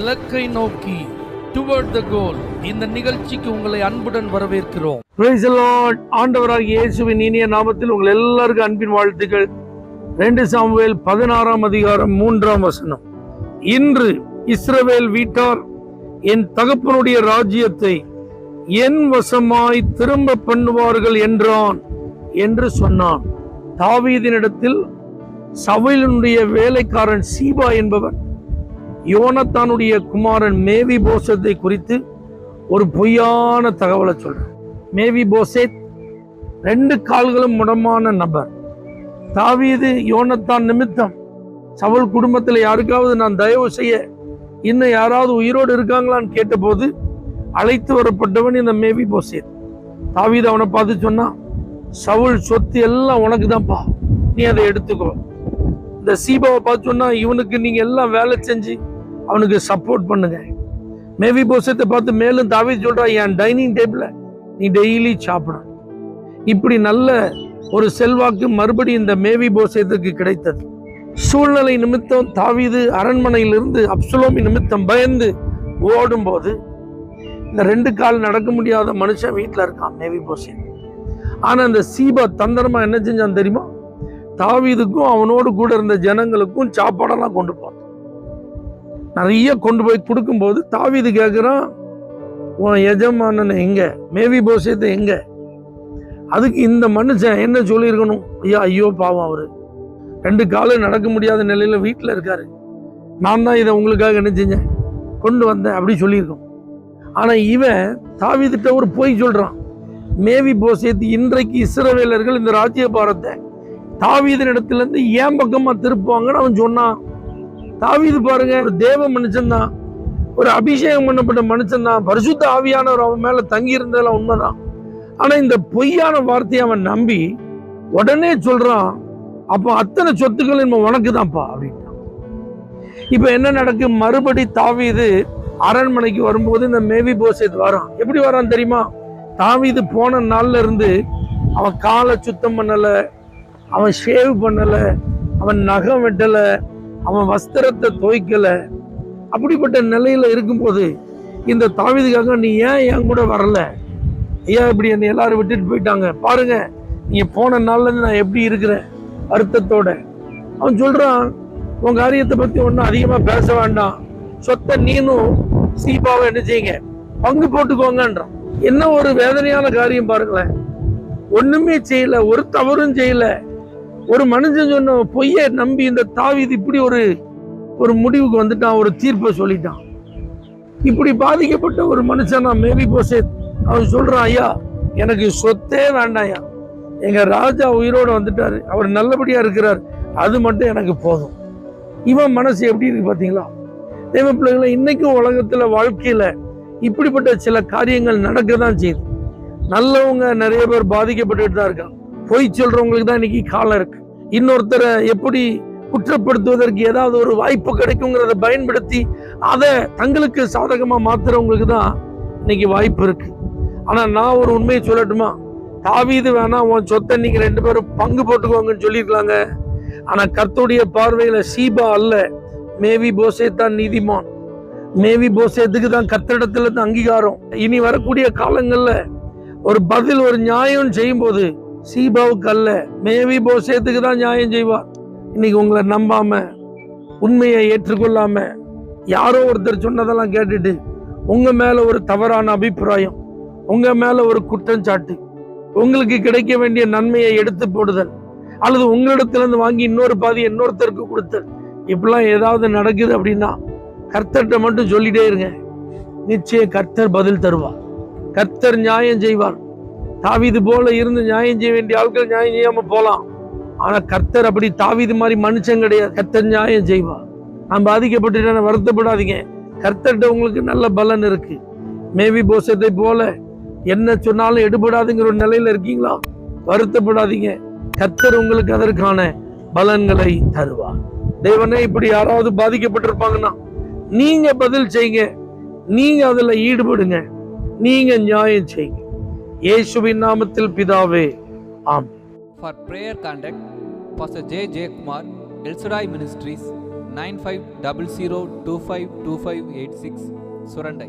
இலக்கை நோக்கி டுவர்ட் த கோல். இந்த நிகழ்ச்சிக்கு உங்களை அன்புடன் வரவேற்கிறோம். Praise the Lord. ஆண்டவராகிய இயேசுவின் இனிய நாமத்தில் உங்கள் எல்லாருக்கும் அன்பின் வாழ்த்துக்கள். 2 சாமுவேல் 16 அதிகாரம் 3 இன்று இஸ்ரவேல் வீட்டார் என் தகப்பனுடைய ராஜ்யத்தை என் வசமாய் திரும்ப பண்ணுவார்கள் என்றான் என்று சொன்னான். தாவீதினிடத்தில் சவுலினுடைய வேலைக்காரன் சீபா என்பவர் யோனத்தானுடைய குமாரன் மேவி போசத்தை குறித்து ஒரு பொய்யான தகவலை சொல்றார். மேவி போசேத் 2 கால்களும் முடமான நபர். தாவீது யோனத்தான் நிமித்தம் சவுல் குடும்பத்தில் யாருக்காவது நான் தயவு செய்ய இன்னும் யாராவது உயிரோடு இருக்காங்களான்னு கேட்டபோது அழைத்து வரப்பட்டவன் இந்த மேவி போசேத். தாவீது அவனை பார்த்து சொன்னா, சவுல் சொத்து எல்லாம் உனக்கு தான்ப்பா, நீ அதை எடுத்துக்கோ. இந்த சீபாவை பார்த்து சொன்னா, இவனுக்கு நீங்க எல்லாம் வேலை செஞ்சு அவனுக்கு சப்போர்ட் பண்ணுங்க. மேவி போசத்தை பார்த்து மேலும் தாவீது சொல்றா, என் டைனிங் டேபிள்ல நீ டெய்லி சாப்பிடும். இப்படி நல்ல ஒரு செல்வாக்கு மறுபடியும் இந்த மேவி போசத்துக்கு கிடைத்தது. சூழ்நிலை நிமித்தம் தாவீது அரண்மனையிலிருந்து அப்சலோமி நிமித்தம் பயந்து ஓடும் போது இந்த 2 கால் நடக்க முடியாத மனுஷன் வீட்டில் இருக்கான் மேவி போசேத். ஆனா அந்த சீபா தந்திரமா என்ன செஞ்சான் தெரியுமா? தாவீதுக்கும் அவனோடு கூட இருந்த ஜனங்களுக்கும் சாப்பாடெல்லாம் கொண்டு போனான். நிறைய கொண்டு போய் கொடுக்கும்போது தாவீது கேட்கிறான், உன் எஜமானன் எங்க, மேவி போசேத்தை எங்க? அதுக்கு இந்த மனுஷன் என்ன சொல்லியிருக்கணும்? ஐயோ பாவம், அவரு 2 காலம் நடக்க முடியாத நிலையில வீட்டில் இருக்காரு, நான் தான் இதை உங்களுக்காக என்ன செஞ்சேன், கொண்டு வந்தேன் அப்படி சொல்லியிருக்கோம். ஆனா இவன் தாவீதுட்ட ஒரு பொய் சொல்றான். மேவி போசேத் இன்றைக்கு இஸ்ரவேலர்கள் இந்த ராஜ்யபாரத்தை தாவீதின் இடத்துல இருந்து ஏன் பக்கமா திருப்புவாங்கன்னு அவன் சொன்னான். தாவீது பாருங்க, ஒரு தேவ மனுஷன் தான், ஒரு அபிஷேகம் பண்ணப்பட்ட மனுஷன் தான், பரிசுத்த ஆவியானவர் அவன் மேல தங்கி இருந்ததெல்லாம் உண்மைதான். ஆனா இந்த பொய்யான வார்த்தையை அவன் நம்பி உடனே சொல்றான், அப்போ அத்தனை சொத்துக்கள் நம்ம உனக்கு தான்ப்பா அப்படின்ட்டான். இப்ப என்ன நடக்கு? மறுபடி தாவீது அரண்மனைக்கு வரும்போது இந்த மேவி போசேத் வரான். எப்படி வரான் தெரியுமா? தாவீது போன நாள்ல இருந்து அவன் காலை சுத்தம் பண்ணல, அவன் ஷேவ் பண்ணல, அவன் நகம் வெட்டல, அவன் வஸ்திரத்தை துவைக்கல. அப்படிப்பட்ட நிலையில இருக்கும்போது இந்த தாவீதுக்காக, நீ ஏன் என் கூட வரல, ஏன் இப்படி என்னை எல்லாரும் விட்டுட்டு போயிட்டாங்க, பாருங்க நீங்க போன நாள்ல இருந்து நான் எப்படி இருக்கிறேன் வருத்தத்தோட. அவன் சொல்றான், உன் காரியத்தை பத்தி ஒன்னும் அதிகமா பேச வேண்டாம், சொத்தை நீனும் சீபாவை என்ன செய்யுங்க, பங்கு போட்டுக்கோங்கன்றான். என்ன ஒரு வேதனையான காரியம் பாருங்களேன். ஒண்ணுமே செய்யல, ஒரு தவறும் செய்யல, ஒரு மனுஷன் சொன்ன பொய்யை நம்பி இந்த தாவீது இப்படி ஒரு முடிவுக்கு வந்துட்டான், ஒரு தீர்ப்பை சொல்லிட்டான். இப்படி பாதிக்கப்பட்ட ஒரு மனுஷனா மேவி போசேத் அவன் சொல்றான், ஐயா எனக்கு சொத்தே வேண்டாயா, எங்க ராஜா உயிரோடு வந்துட்டாரு, அவர் நல்லபடியா இருக்கிறார், அது மட்டும் எனக்கு போதும். இவன் மனசு எப்படி இருக்கு பாத்தீங்களா? தேவ பிள்ளைகளை, இன்னைக்கும் உலகத்துல வாழ்க்கையில இப்படிப்பட்ட சில காரியங்கள் நடக்க தான் செய்யுது. நல்லவங்க நிறைய பேர் பாதிக்கப்பட்டுட்டு தான் இருக்காங்க. பொய் சொல்றவங்களுக்கு தான் இன்னைக்கு காலம் இருக்கு. இன்னொருத்தரை எப்படி குற்றப்படுத்துவதற்கு ஏதாவது ஒரு வாய்ப்பு கிடைக்குங்கிறத பயன்படுத்தி அதை தங்களுக்கு சாதகமா மாத்துறவங்களுக்கு தான் இன்னைக்கு வாய்ப்பு இருக்கு. ஆனா நான் ஒரு உண்மையை சொல்லட்டுமா? தாவீது வேணா உன் சொத்தை நீங்க 2 பேரும் பங்கு போட்டுக்கோங்கன்னு சொல்லியிருக்கலாங்க. ஆனா கர்த்தருடைய பார்வையில சீபா அல்ல, மேவி போசேத் தான் நீதிமான். மேவி போசேத்துக்கு தான் கர்த்தரிடத்துல இருந்து அங்கீகாரம். இனி வரக்கூடிய காலங்கள்ல ஒரு பதில், ஒரு நியாயம் செய்யும் போது சீபாவுக்கு அல்ல, மேவி போசேத்துக்கு தான் நியாயம் செய்வார். இன்னைக்கு உங்களை நம்பாம, உண்மையை ஏற்றுக்கொள்ளாம, யாரோ ஒருத்தர் சொன்னதெல்லாம் கேட்டுட்டு உங்க மேல ஒரு தவறான அபிப்பிராயம், உங்க மேல ஒரு குற்றச்சாட்டு, உங்களுக்கு கிடைக்க வேண்டிய நன்மையை எடுத்து போடுதல், அல்லது உங்களிடத்துல இருந்து வாங்கி இன்னொரு பாதி இன்னொருத்தருக்கு கொடுத்தல், இப்படிலாம் ஏதாவது நடக்குது அப்படின்னா கர்த்தர்கிட்ட மட்டும் சொல்லிட்டே இருங்க. நிச்சயம் கர்த்தர் பதில் தருவார், கர்த்தர் நியாயம் செய்வார். தாவீது போல இருந்து நியாயம் செய்ய வேண்டிய ஆட்கள் நியாயம் செய்யாம போலாம். ஆனா கர்த்தர் அப்படி தாவீது மாதிரி மனுஷன் கிடையாது. கர்த்தர் நியாயம் செய்வார். நான் பாதிக்கப்பட்டு வருத்தப்படாதீங்க, கர்த்தர்கிட்ட உங்களுக்கு நல்ல பலன் இருக்கு. மேவி போசத்தை போல என்ன சொன்னாலும் எடுபடாதுங்கிற ஒரு நிலையில இருக்கீங்களா? வருத்தப்படாதீங்க, கர்த்தர் உங்களுக்கு அதற்கான பலன்களை தருவார். தேவனே, இப்படி யாராவது பாதிக்கப்பட்டிருப்பாங்கன்னா நீங்க பதில் செய்யுங்க, நீங்க அதுல ஈடுபடுங்க, நீங்க நியாயம் செய்யுங்க. இயேசுவின் நாமத்தில் பிதாவே, ஆமென். For prayer contact, Pastor J. J. Kumar, El Shaddai Ministries, 9500252586 Surandai.